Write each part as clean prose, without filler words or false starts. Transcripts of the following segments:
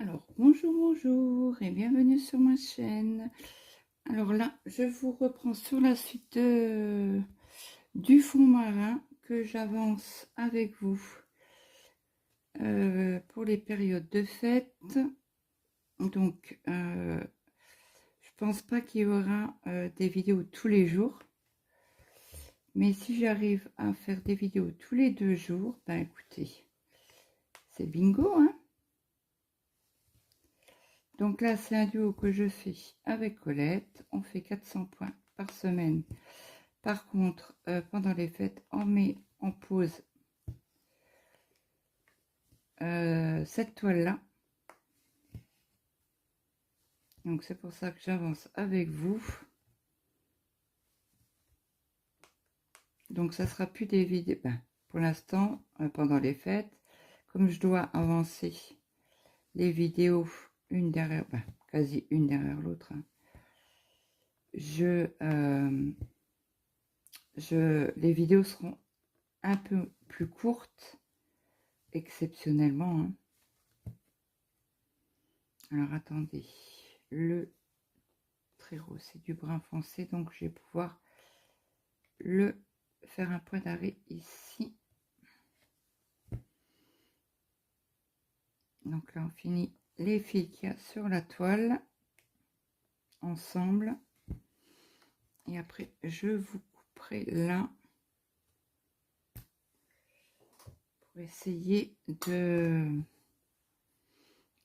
Alors, bonjour, bonjour et bienvenue sur ma chaîne. Alors là, je vous reprends sur la suite du fond marin que j'avance avec vous pour les périodes de fête. Donc, je pense pas qu'il y aura des vidéos tous les jours. Mais si j'arrive à faire des vidéos tous les 2 jours, ben écoutez, c'est bingo, hein. Donc là, c'est un duo que je fais avec Colette. On fait 400 points par semaine. Par contre, pendant les fêtes, on met en pause cette toile-là. Donc c'est pour ça que j'avance avec vous. Donc ça sera plus des vidéos. Ben, pour l'instant, pendant les fêtes, comme je dois avancer les vidéos une derrière, ben, quasi une derrière l'autre, hein, les vidéos seront un peu plus courtes, exceptionnellement, hein. Alors attendez, le Trérot, c'est du brun foncé, donc je vais pouvoir le faire un point d'arrêt ici. Donc là, on finit les fils qu'il y a sur la toile ensemble. Et après, je vous couperai là pour essayer de...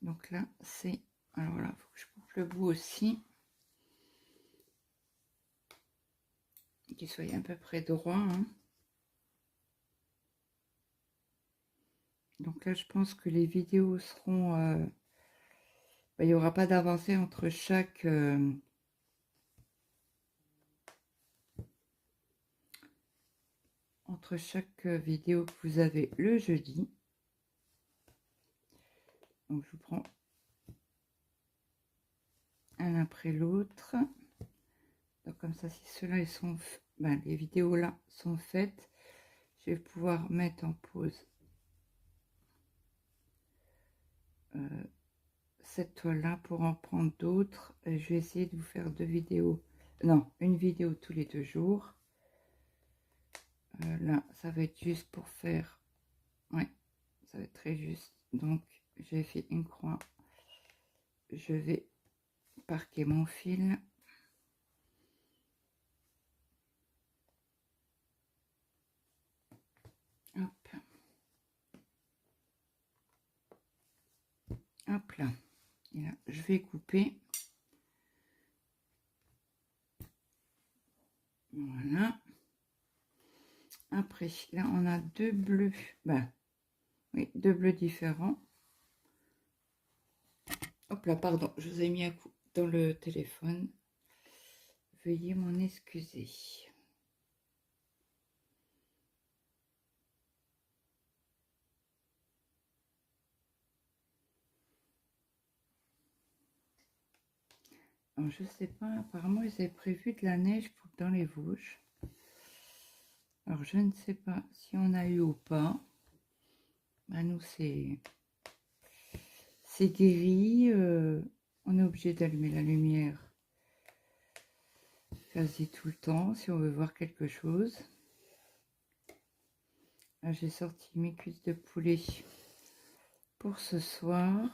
Donc là, c'est... Alors là, il faut que je coupe le bout aussi. Qu'il soit à peu près droit, hein. Donc là, je pense que les vidéos seront... il n'y aura pas d'avancée entre chaque... vidéo que vous avez le jeudi. Donc je vous prends un après l'autre. Donc comme ça, si ceux-là ils sont, ben, les vidéos là sont faites, je vais pouvoir mettre en pause cette toile là pour en prendre d'autres. Je vais essayer de vous faire 2 vidéos, non, une vidéo tous les 2 jours. Là ça va être juste pour faire, ouais, ça va être très juste. Donc j'ai fait une croix, je vais parquer mon fil. Hop. Hop là. Et là, je vais couper. Voilà. Après, là, on a 2 bleus. Ben, oui, 2 bleus différents. Hop là, pardon, je vous ai mis un coup dans le téléphone. Veuillez m'en excuser. Alors, je sais pas, apparemment, ils avaient prévu de la neige dans les Vosges. Alors, je ne sais pas si on a eu ou pas. Ben, nous, c'est guéri. On est obligé d'allumer la lumière quasi tout le temps si on veut voir quelque chose. Là, j'ai sorti mes cuisses de poulet pour ce soir.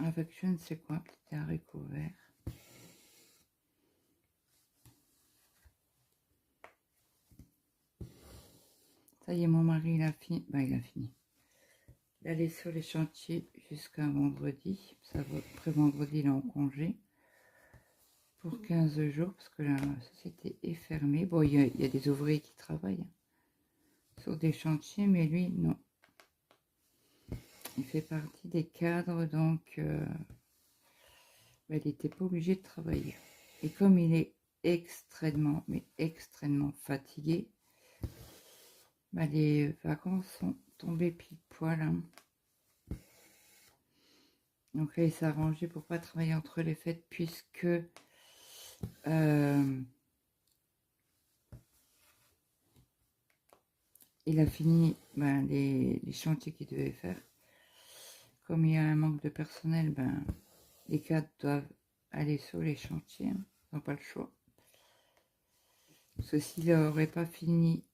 Avec je ne sais quoi, petit haricot vert. Ça y est, mon mari, il a fini. Ben, il a fini. Il allait sur les chantiers jusqu'à vendredi. Ça va, après vendredi, il est en congé pour 15 jours parce que la société est fermée. Bon, il y a des ouvriers qui travaillent sur des chantiers, mais lui, non. Il fait partie des cadres, donc ben, il n'était pas obligé de travailler. Et comme il est extrêmement, mais extrêmement fatigué, ben, les vacances sont tombées pile poil, hein. Donc là, il s'est arrangé pour pas travailler entre les fêtes puisque il a fini les chantiers qu'il devait faire. Comme il y a un manque de personnel, les cadres doivent aller sur les chantiers. Hein. Ils n'ont pas le choix. Parce que s'il n'aurait pas fini,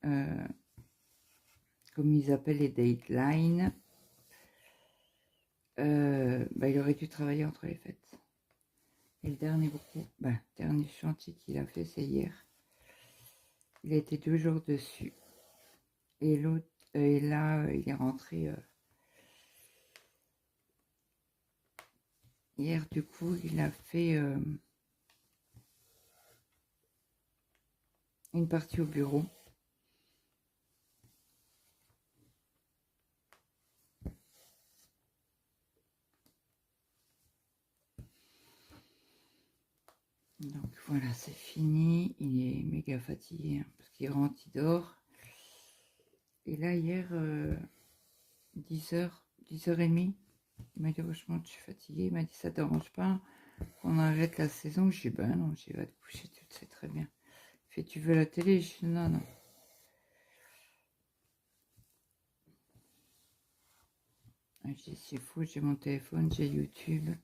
comme ils appellent les deadlines, il aurait dû travailler entre les fêtes. Et le dernier chantier qu'il a fait, c'est hier. Il a été 2 jours dessus. Et l'autre, et là, il est rentré hier. Du coup, il a fait une partie au bureau. Donc voilà, c'est fini. Il est méga fatigué hein, parce qu'il rentre, il dort. Et là, hier, 10h, 10h30, il m'a dit franchement, je suis fatiguée. Il m'a dit ça te dérange pas qu'on arrête la saison. Je dis non, j'y vais te coucher, tu le sais très bien. Il fait tu veux la télé? Je dis non. Je dis c'est fou, j'ai mon téléphone, j'ai YouTube.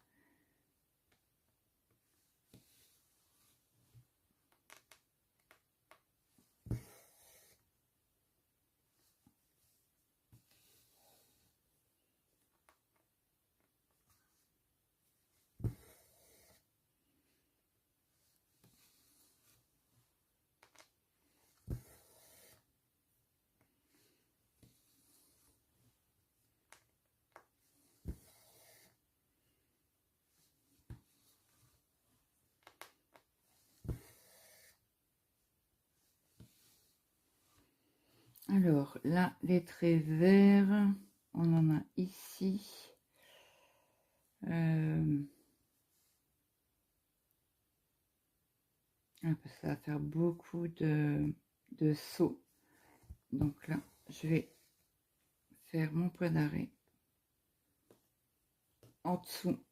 Alors là, les traits verts, on en a ici. Ça va faire beaucoup de sauts. Donc là, je vais faire mon point d'arrêt en dessous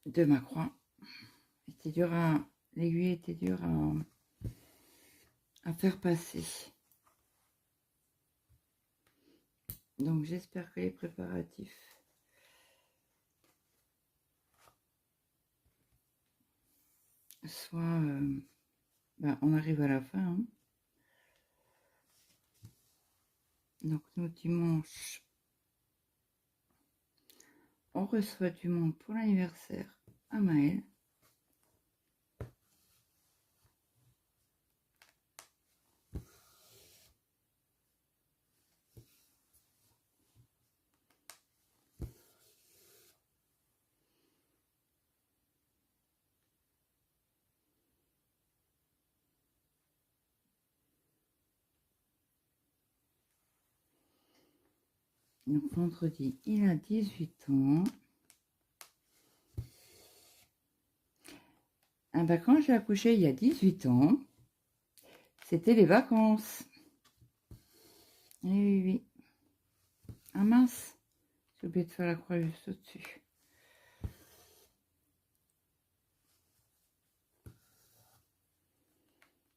de ma croix. L'aiguille était dure à faire passer. Donc j'espère que les préparatifs soient... on arrive à la fin. Hein. Donc nous, dimanche, on reçoit du monde pour l'anniversaire à Maël. Donc vendredi, il a 18 ans. Quand j'ai accouché il y a 18 ans, c'était les vacances. Oui. Ah mince, j'ai oublié de faire la croix juste au-dessus.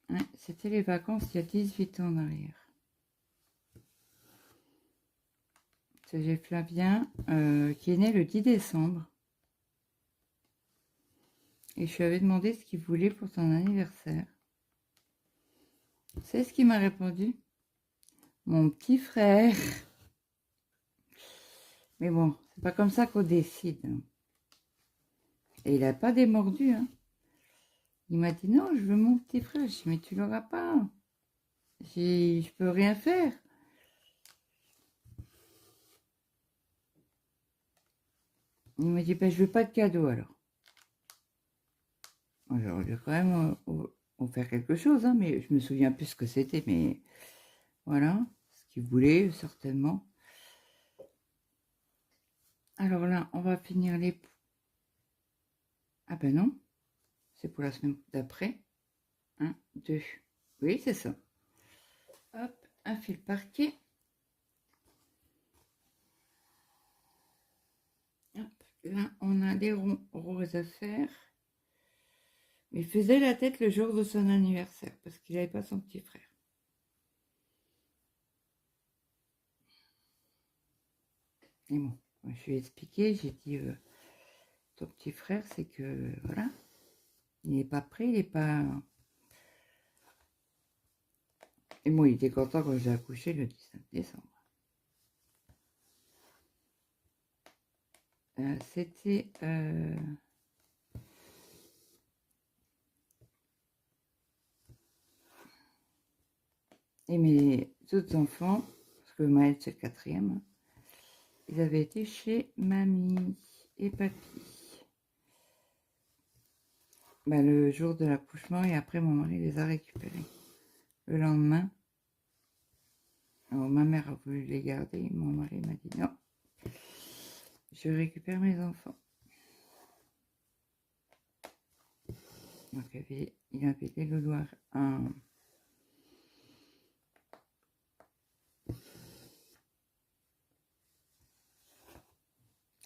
Ouais, c'était les vacances il y a 18 ans en arrière. J'ai Flavien qui est né le 10 décembre. Et je lui avais demandé ce qu'il voulait pour son anniversaire. C'est ce qu'il m'a répondu. Mon petit frère. Mais bon, c'est pas comme ça qu'on décide. Et il n'a pas démordu. Hein. Il m'a dit non, je veux mon petit frère. Je dis mais tu l'auras pas. Je peux rien faire. Il m'a dit je veux pas de cadeau alors. J'aurais dû quand même faire quelque chose, hein, mais je me souviens plus ce que c'était, mais voilà, ce qu'il voulait certainement. Alors là, on va finir les... Ah ben non, c'est pour la semaine d'après. 1, 2, oui c'est ça. Hop, un fil parquet. là, on a des ronds roses à faire. Mais il faisait la tête le jour de son anniversaire parce qu'il n'avait pas son petit frère. Et bon, je lui ai expliqué, j'ai dit, ton petit frère, c'est que, voilà, il n'est pas prêt, il n'est pas... Et moi, il était content quand j'ai accouché le 19 décembre. C'était... Et mes autres enfants, parce que Maël c'est le quatrième, ils avaient été chez mamie et papy. Bah, le jour de l'accouchement et après mon mari les a récupérés. Le lendemain, alors, ma mère a voulu les garder, mon mari m'a dit non, je récupère mes enfants. Donc il avait les loulous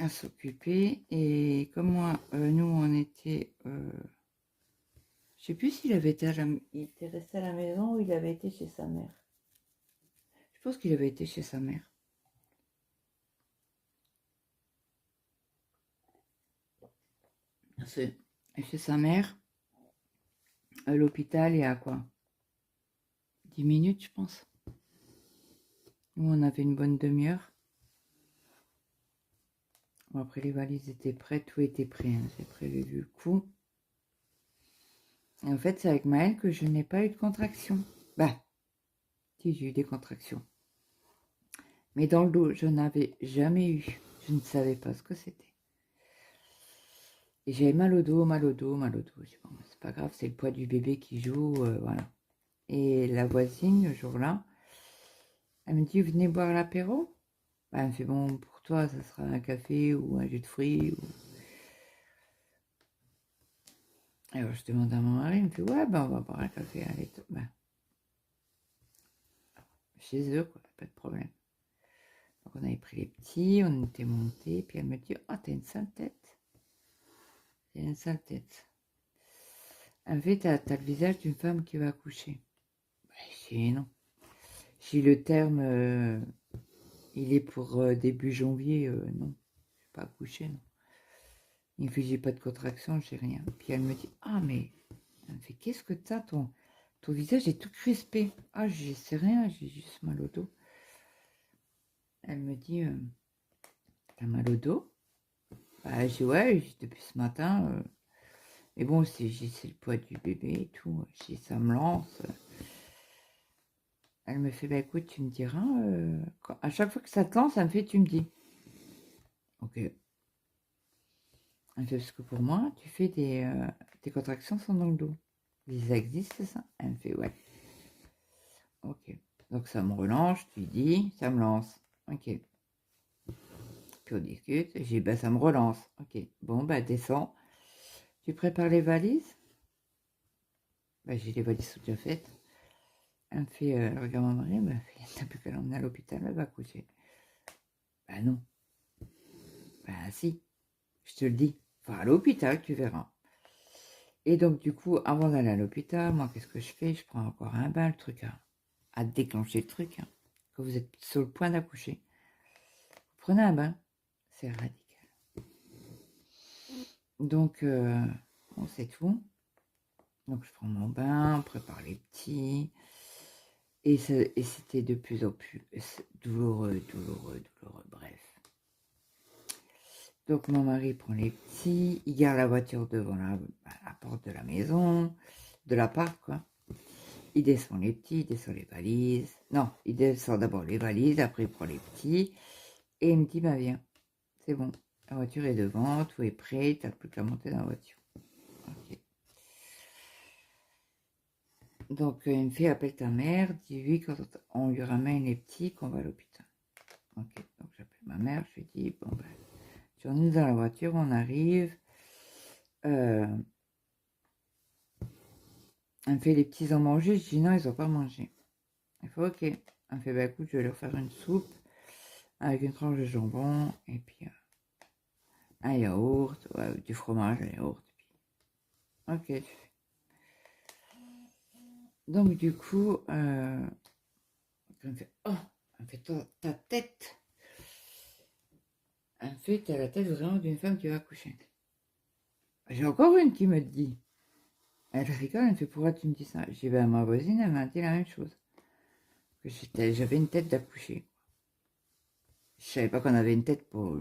à s'occuper. Et comme moi, nous on était... je sais plus s'il avait été il était resté à la maison ou il avait été chez sa mère. Je pense qu'il avait été chez sa mère. Chez sa mère, à l'hôpital, il y a quoi 10 minutes, je pense. Nous, on avait une bonne demi-heure. Bon, après, les valises étaient prêtes, tout était prêt. Hein. J'ai prévu le coup. Et en fait, c'est avec Maëlle que je n'ai pas eu de contraction. Bah, si, j'ai eu des contractions. Mais dans le dos, je n'avais jamais eu. Je ne savais pas ce que c'était. Et j'avais mal au dos, mal au dos, mal au dos. Je dis, bon, c'est pas grave, c'est le poids du bébé qui joue, voilà. Et la voisine, le jour-là, elle me dit, venez boire l'apéro. Bah, elle me fait, bon, pour toi, ça sera un café ou un jus de fruits. Alors, je demande à mon mari, il me fait, ouais, bah, on va boire un café. Allez, bah. Chez eux, quoi, pas de problème. Donc, on avait pris les petits, on était montés, puis elle me dit, oh, t'as une sale tête. T'as une sale tête. En fait, t'as le visage d'une femme qui va accoucher. Bah, je dis, non. Si le terme, il est pour début janvier, non. Je ne vais pas accoucher, non. Il me fait, j'ai pas de contraction, j'ai rien. Puis elle me dit, ah, mais, elle me fait, qu'est-ce que t'as, ton visage est tout crispé. Ah, je sais rien, j'ai juste mal au dos. Elle me dit, t'as mal au dos? Bah, j'ai ouais, depuis ce matin. Mais bon, c'est le poids du bébé et tout. J'ai ça me lance. Elle me fait, bah écoute, tu me diras. À chaque fois que ça te lance, elle me fait, tu me dis. Ok. Elle me fait, parce que pour moi, tu fais tes contractions sont dans le dos. Ça existe, c'est ça? Elle me fait, ouais. Ok. Donc ça me relance, tu dis, ça me lance. Ok. Puis on discute. J'ai dit, bah ça me relance. Ok. Bon, bah descends. Tu prépares les valises? Bah j'ai les valises toutes déjà faites. Elle me fait, elle regarde mon mari, elle me fait, t'as plus qu'à l'emmener à l'hôpital, elle va accoucher. Bah non. Bah si, je te le dis. Va à l'hôpital, tu verras. Et donc du coup, avant d'aller à l'hôpital, moi qu'est-ce que je fais? Je prends encore un bain, le truc à déclencher le truc. Hein, que vous êtes sur le point d'accoucher. Vous prenez un bain, c'est radical. Donc, bon, c'est tout. Donc je prends mon bain, on prépare les petits. Et c'était de plus en plus douloureux, bref. Donc mon mari prend les petits, il garde la voiture devant la porte de la maison, de l'appart quoi. Il descend les petits, il descend les valises. Non, il descend d'abord les valises, après il prend les petits. Et il me dit, bah viens, c'est bon, la voiture est devant, tout est prêt, t'as plus qu'à monter dans la voiture. Okay. Donc il me fait, appelle ta mère, dis-lui quand on lui ramène les petits qu'on va à l'hôpital. Ok, donc j'appelle ma mère, je lui dis, bon ben, on est dans la voiture, on arrive. Elle me fait, les petits ont mangé, je dis non, ils n'ont pas mangé. Il fait ok. Elle me fait, bah écoute, je vais leur faire une soupe avec une tranche de jambon, et puis un yaourt, ouais, du fromage, un yaourt. Ok. Donc du coup, elle me fait, oh, elle me fait ta tête. Elle me fait, t'as la tête vraiment d'une femme qui va accoucher. J'ai encore une qui me dit, elle rigole, elle me fait, pourquoi tu me dis ça? J'ai dit, ben ma voisine, elle m'a dit la même chose. Que j'avais une tête d'accoucher. Je savais pas qu'on avait une tête pour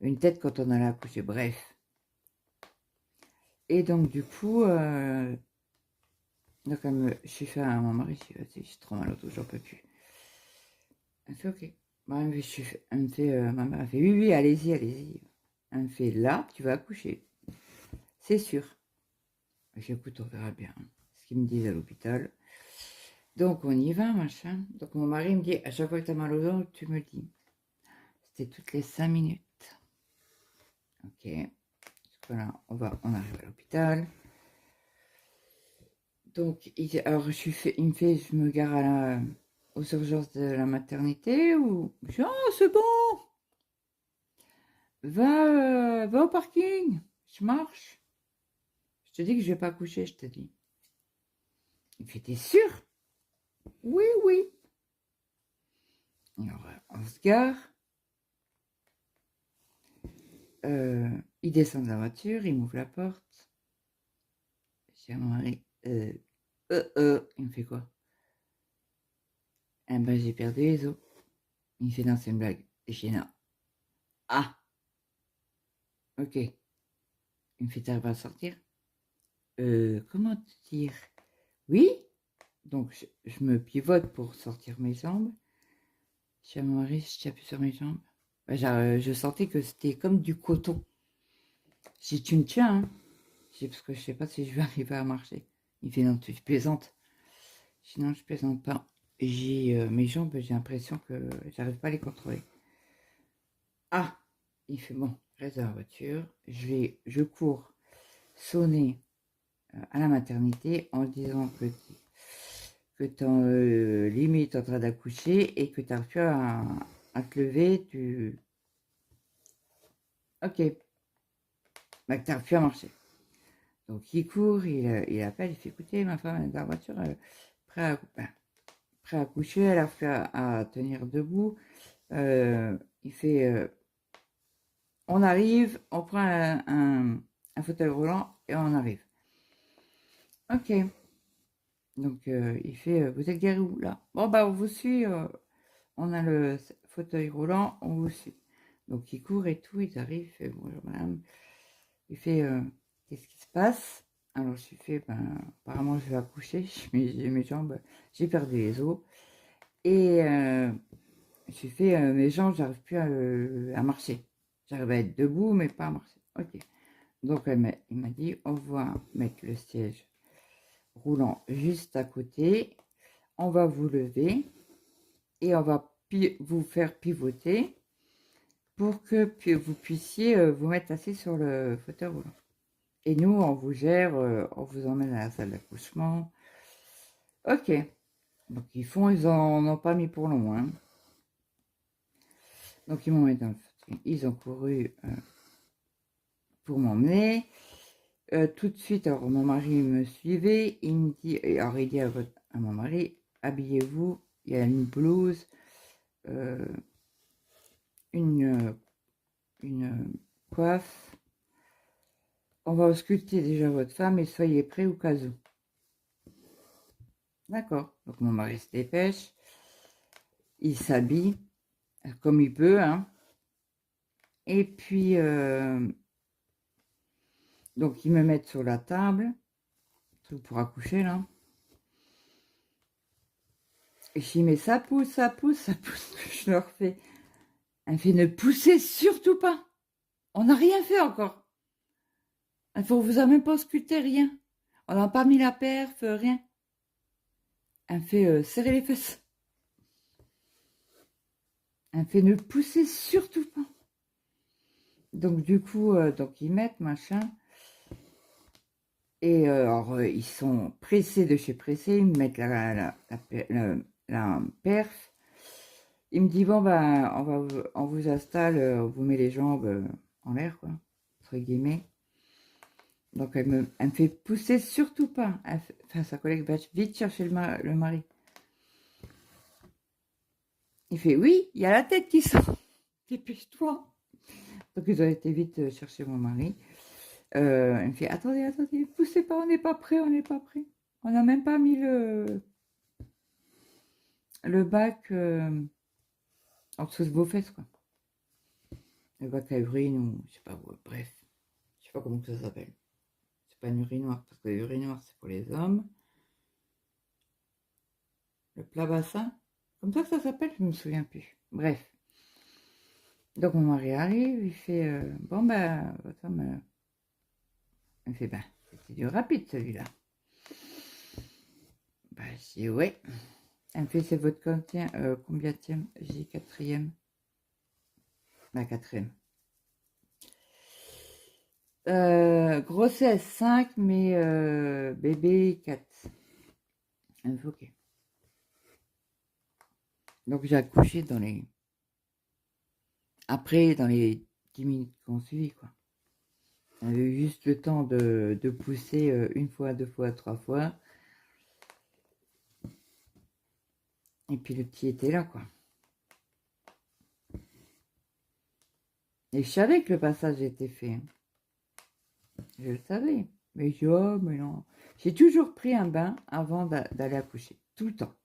une tête quand on allait accoucher. Bref. Et donc du coup, donc je suis fait à mon mari, je suis vas-y, j'ai trop mal au dos, j'en peux plus. Elle fait ok. Bah, elle me fait, ma mère elle fait oui, oui, allez-y, allez-y. Elle me fait là, tu vas accoucher. C'est sûr. J'écoute, on verra bien ce qu'ils me disent à l'hôpital. Donc on y va, machin. Donc mon mari me dit, à chaque fois que tu as mal au dos, tu me dis. C'était toutes les 5 minutes. Ok. Voilà, on arrive à l'hôpital. Donc, alors il me fait, je me gare aux urgences de la maternité ou je dis, oh, c'est bon, va au parking, je marche. Je te dis que je vais pas coucher, je te dis. Il fait, t'es sûr? Oui, oui. Alors, on se gare. Il descend de la voiture, il m'ouvre la porte. Je dis à mon mari, il me fait quoi? Eh ben, j'ai perdu les os. Il me fait, non, c'est une blague. J'ai dit, non. Ah, ok. Il me fait, t'arrives à sortir? Comment te dire? Oui. Donc, je me pivote pour sortir mes jambes. Je dis à mon mari, je t'appuie sur mes jambes. Ben, je sentais que c'était comme du coton. Si tu me tiens, hein. Parce que je sais pas si je vais arriver à marcher. Il fait, non, tu plaisantes. Sinon, je plaisante pas. Mes jambes, j'ai l'impression que j'arrive pas à les contrôler. Ah! Il fait, bon, reste dans la voiture. Je cours sonner à la maternité en disant que tu es limite en train d'accoucher et que tu n'arrives plus à te lever, ok, bah, que tu n'arrives plus à marcher. Donc il court, il appelle, il fait écoutez, ma femme est dans la voiture, prêt à coucher, elle a fait à tenir debout. Il fait on arrive, on prend un fauteuil roulant et on arrive. Ok. Donc il fait vous êtes garé où là? Bon bah on vous suit, on a le fauteuil roulant, on vous suit. Donc il court et tout, il arrive, il fait bonjour madame. Il fait qu'est-ce qui se passe? Alors je lui fais ben apparemment je vais accoucher, j'ai mes jambes, j'ai perdu les os. Et je lui fais mes jambes, j'arrive plus à marcher. J'arrive à être debout mais pas à marcher. Ok. Donc il m'a dit on va mettre le siège roulant juste à côté, on va vous lever et on va vous faire pivoter pour que vous puissiez vous mettre assis sur le fauteuil roulant. Et nous, on vous gère, on vous emmène à la salle d'accouchement. Ok. Donc ils en ont pas mis pour long. Hein. Donc ils m'ont mis dans le fauteuil. Ils ont couru pour m'emmener. Tout de suite, alors mon mari me suivait. Il me dit, alors il dit à mon mari, habillez-vous. Il y a une blouse, une coiffe. On va ausculter déjà votre femme et soyez prêts au cas où. D'accord. Donc mon mari se dépêche. Il s'habille comme il peut. Hein. Et puis, donc ils me mettent sur la table. Truc pour accoucher là. Et je dis mais ça pousse, ça pousse, ça pousse. Je leur fais. Elle fait ne poussez surtout pas. On n'a rien fait encore. Elle fait on vous a même pas ausculté, rien. On n'a pas mis la perf, rien. Elle fait serrer les fesses. Elle fait ne poussez surtout pas. Donc du coup, donc ils mettent machin. Et alors ils sont pressés de chez pressés, ils me mettent la perf. Il me dit bon ben on vous installe, on vous met les jambes en l'air, quoi, entre guillemets. Donc elle me fait pousser surtout pas. Enfin, sa collègue va vite chercher le mari. Il fait oui, il y a la tête qui sort. Dépêche-toi. Donc ils ont été vite chercher mon mari. Elle me fait attendez, poussez pas, on n'est pas prêt, on n'est pas prêt. On n'a même pas mis le bac en dessous de vos fesses, quoi. Le bac à urine ou je sais pas, bref. Je sais pas comment ça s'appelle. C'est pas une urinoir, parce que l'urinoir c'est pour les hommes. Le plat bassin, comme ça que ça s'appelle, je me souviens plus. Bref. Donc mon mari arrive, il fait bon ben votre femme, il fait ben c'était du rapide celui-là. Ben je dis ouais. Elle me fait c'est votre combienième? J'ai dit quatrième. Ben quatrième. Grossesse 5, mais bébé 4. Elle me fait ok. Donc j'ai accouché dans les 10 minutes qui ont suivi, quoi. On avait eu juste le temps de pousser une fois, 2 fois, 3 fois. Et puis le petit était là, quoi. Et je savais que le passage était fait. Je le savais. Mais je dis, oh, mais non. J'ai toujours pris un bain avant d'aller accoucher. Tout le temps.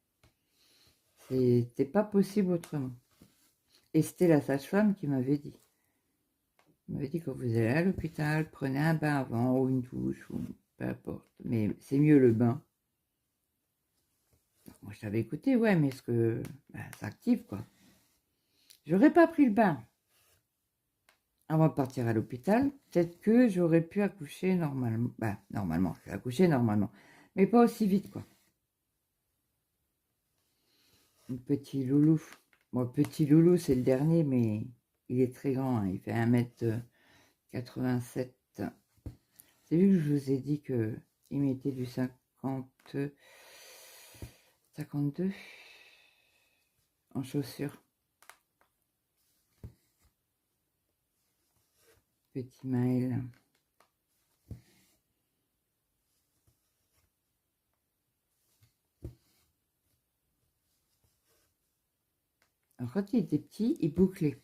C'était pas possible autrement. Et c'était la sage-femme qui m'avait dit. Elle m'avait dit, quand vous allez à l'hôpital, prenez un bain avant, ou une douche, ou peu importe. Mais c'est mieux le bain. Donc, moi, je t'avais écouté, ouais, mais est-ce que ça active, quoi. J'aurais pas pris le bain avant de partir à l'hôpital. Peut-être que j'aurais pu accoucher normalement. Normalement, je vais accoucher normalement. Mais pas aussi vite, quoi. Un petit loulou. Bon, petit loulou, c'est le dernier, mais il est très grand. Hein. Il fait 1m87. C'est vu que je vous ai dit qu'il mettait du 52 en chaussures. Petit Maël. Alors, quand il était petit, il bouclait.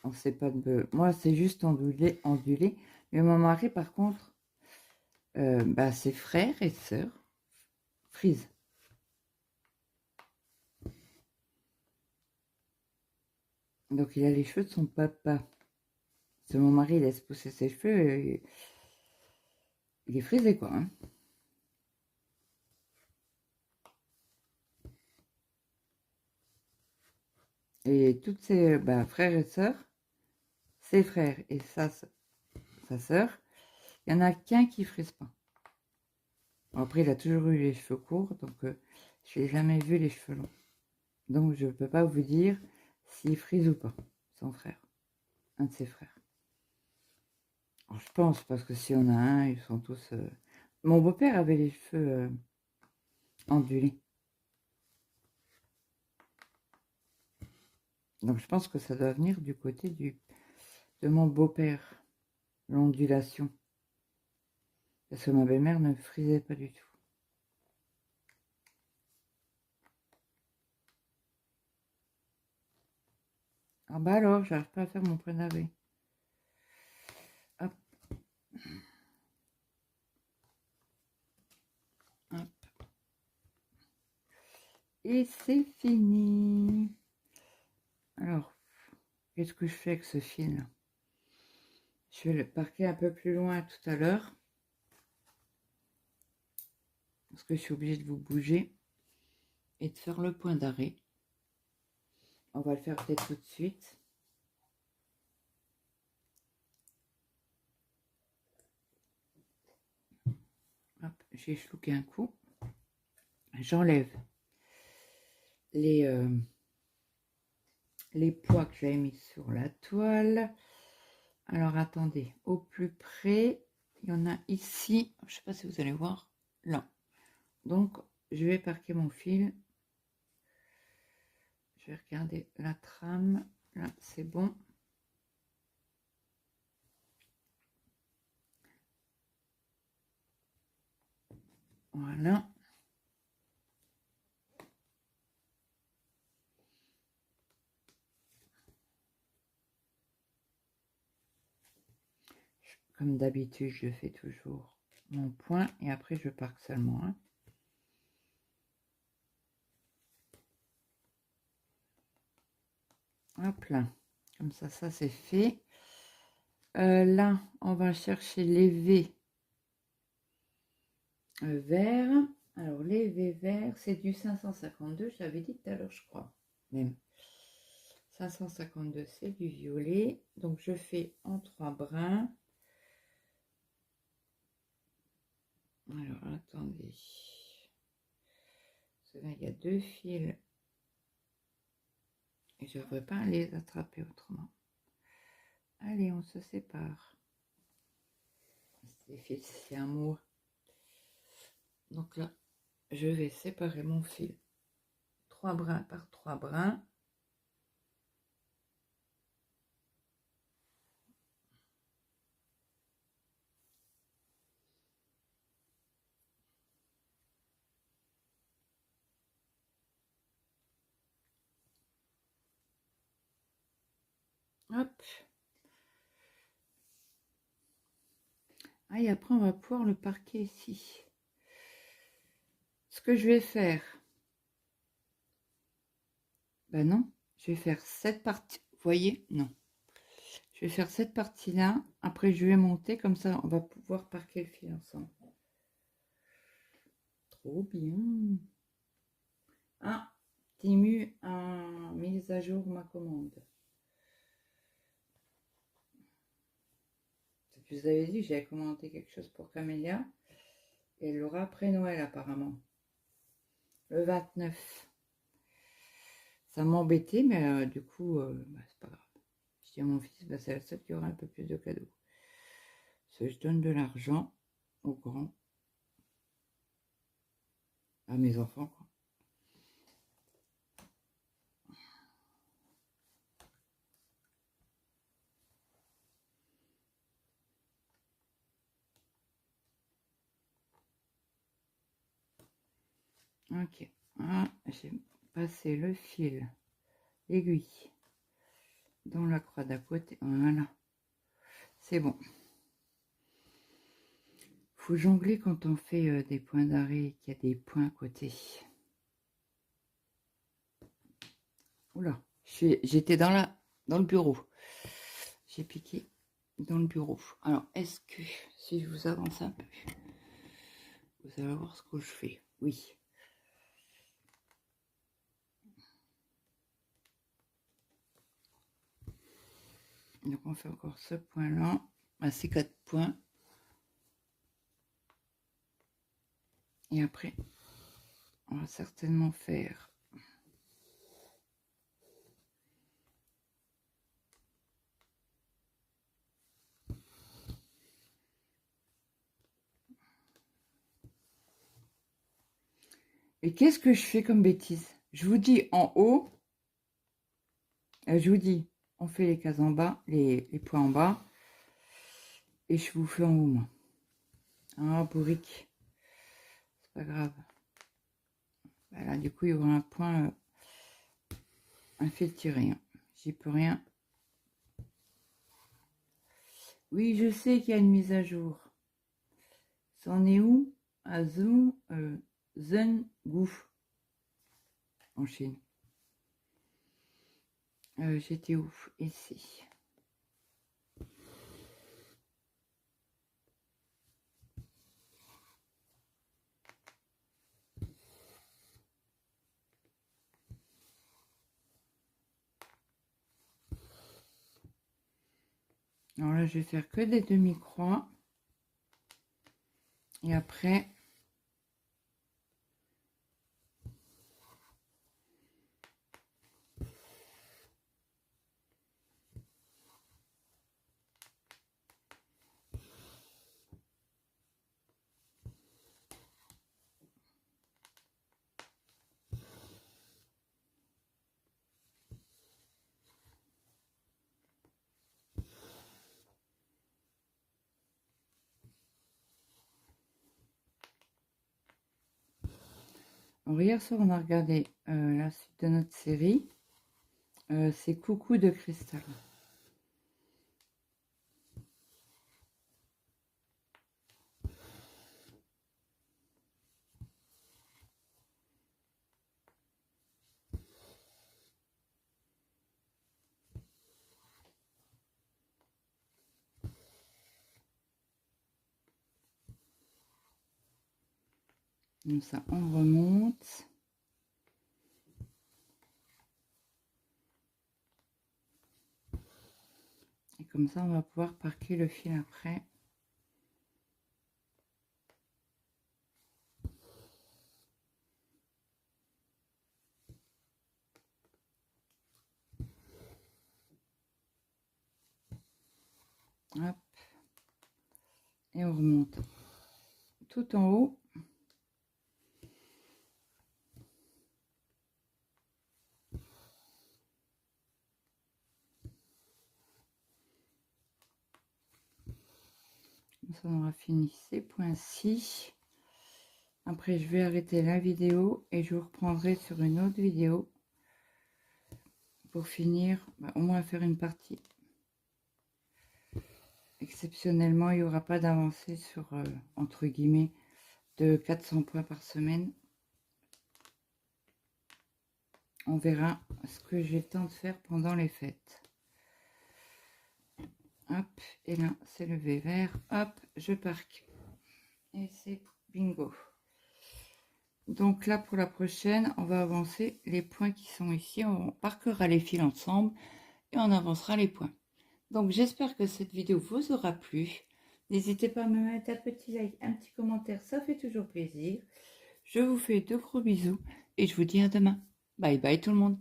On sait pas de... Moi, c'est juste ondulé. Mais mon mari, par contre, ses frères et sœurs frisent. Donc, il a les cheveux de son papa. Si mon mari laisse pousser ses cheveux, il est frisé, quoi. Hein. Et toutes ses frères et sœurs, ses frères et sa sœur, il n'y en a qu'un qui frise pas. Après, il a toujours eu les cheveux courts, donc je n'ai jamais vu les cheveux longs. Donc, je ne peux pas vous dire s'il frise ou pas, son frère. Un de ses frères. Alors, je pense, parce que si on a un, ils sont tous... Mon beau-père avait les cheveux ondulés. Donc, je pense que ça doit venir du côté de mon beau-père, l'ondulation. Parce que ma belle-mère ne frisait pas du tout. Ah bah alors, j'arrive pas à faire mon pré-navet. Hop. Hop. Et c'est fini. Alors, qu'est-ce que je fais avec ce fil? Je vais le parquer un peu plus loin tout à l'heure. Parce que je suis obligée de vous bouger et de faire le point d'arrêt. On va le faire peut-être tout de suite. J'ai chlouqué un coup. J'enlève les poids que j'avais mis sur la toile. Alors attendez, au plus près, il y en a ici. Je ne sais pas si vous allez voir. Là. Donc, je vais parquer mon fil. Je vais regarder la trame. Là, c'est bon. Voilà. Comme d'habitude, je fais toujours mon point et après je parque seulement. Hein. Hop là. Comme ça c'est fait. Là, on va chercher les V verts. Alors, les V verts, c'est du 552, je l'avais dit tout à l'heure, je crois. Même. 552, c'est du violet. Donc, je fais en 3 brins. Alors, attendez. Il y a 2 fils. Et je ne devrais pas les attraper autrement. Allez, on se sépare. C'est un mot. Donc là, je vais séparer mon fil. 3 brins par 3 brins. Hop. Ah, et après, on va pouvoir le parquer ici. Ce que je vais faire, ben non, je vais faire cette partie, vous voyez, non. Je vais faire cette partie-là, après je vais monter, comme ça on va pouvoir parquer le fil ensemble. Trop bien. Ah, Timu a mis à jour ma commande. Je vous avais dit, j'avais commandé quelque chose pour Camélia, et elle l'aura après Noël apparemment. Le 29. Ça m'embêtait, mais du coup, bah, c'est pas grave. Je dis à mon fils, bah, c'est la seule qui aura un peu plus de cadeaux. Parce que je donne de l'argent aux grands, à mes enfants, quoi. Ok, ah, j'ai passé le fil, l'aiguille, dans la croix d'à côté. Voilà, c'est bon. Faut jongler quand on fait des points d'arrêt, qu'il y a des points à côté. Oula, j'étais dans le bureau. J'ai piqué dans le bureau. Alors, est-ce que si je vous avance un peu, vous allez voir ce que je fais. Oui. Donc, on fait encore ce point-là. Ah, ces 4 points. Et après, on va certainement faire et qu'est-ce que je fais comme bêtise? Je vous dis en haut, je vous dis, on fait les cases en bas, les points en bas, et je vous fais en haut, moi. Ah, bourrique, c'est pas grave. Voilà, du coup, il y aura un point, un fil tiré. Hein. J'y peux rien. Oui, je sais qu'il y a une mise à jour. C'en est où? À Zhengzhou, en Chine. J'étais où? Ici. Alors là, je vais faire que des demi-croix. Et après, Alors, hier soir, on a regardé la suite de notre série. C'est Coucou de cristal. Comme ça, on remonte. Et comme ça, on va pouvoir parquer le fil après. Hop. Et on remonte tout en haut. Ça, on aura fini ces points-ci. Après, je vais arrêter la vidéo et je vous reprendrai sur une autre vidéo pour finir, au moins faire une partie. Exceptionnellement, il n'y aura pas d'avancée sur, entre guillemets, de 400 points par semaine. On verra ce que j'ai le temps de faire pendant les fêtes. Hop, et là, c'est le V vert. Hop, je parque. Et c'est bingo. Donc là, pour la prochaine, on va avancer les points qui sont ici. On parquera les fils ensemble et on avancera les points. Donc, j'espère que cette vidéo vous aura plu. N'hésitez pas à me mettre un petit like, un petit commentaire, ça fait toujours plaisir. Je vous fais de gros bisous et je vous dis à demain. Bye bye tout le monde.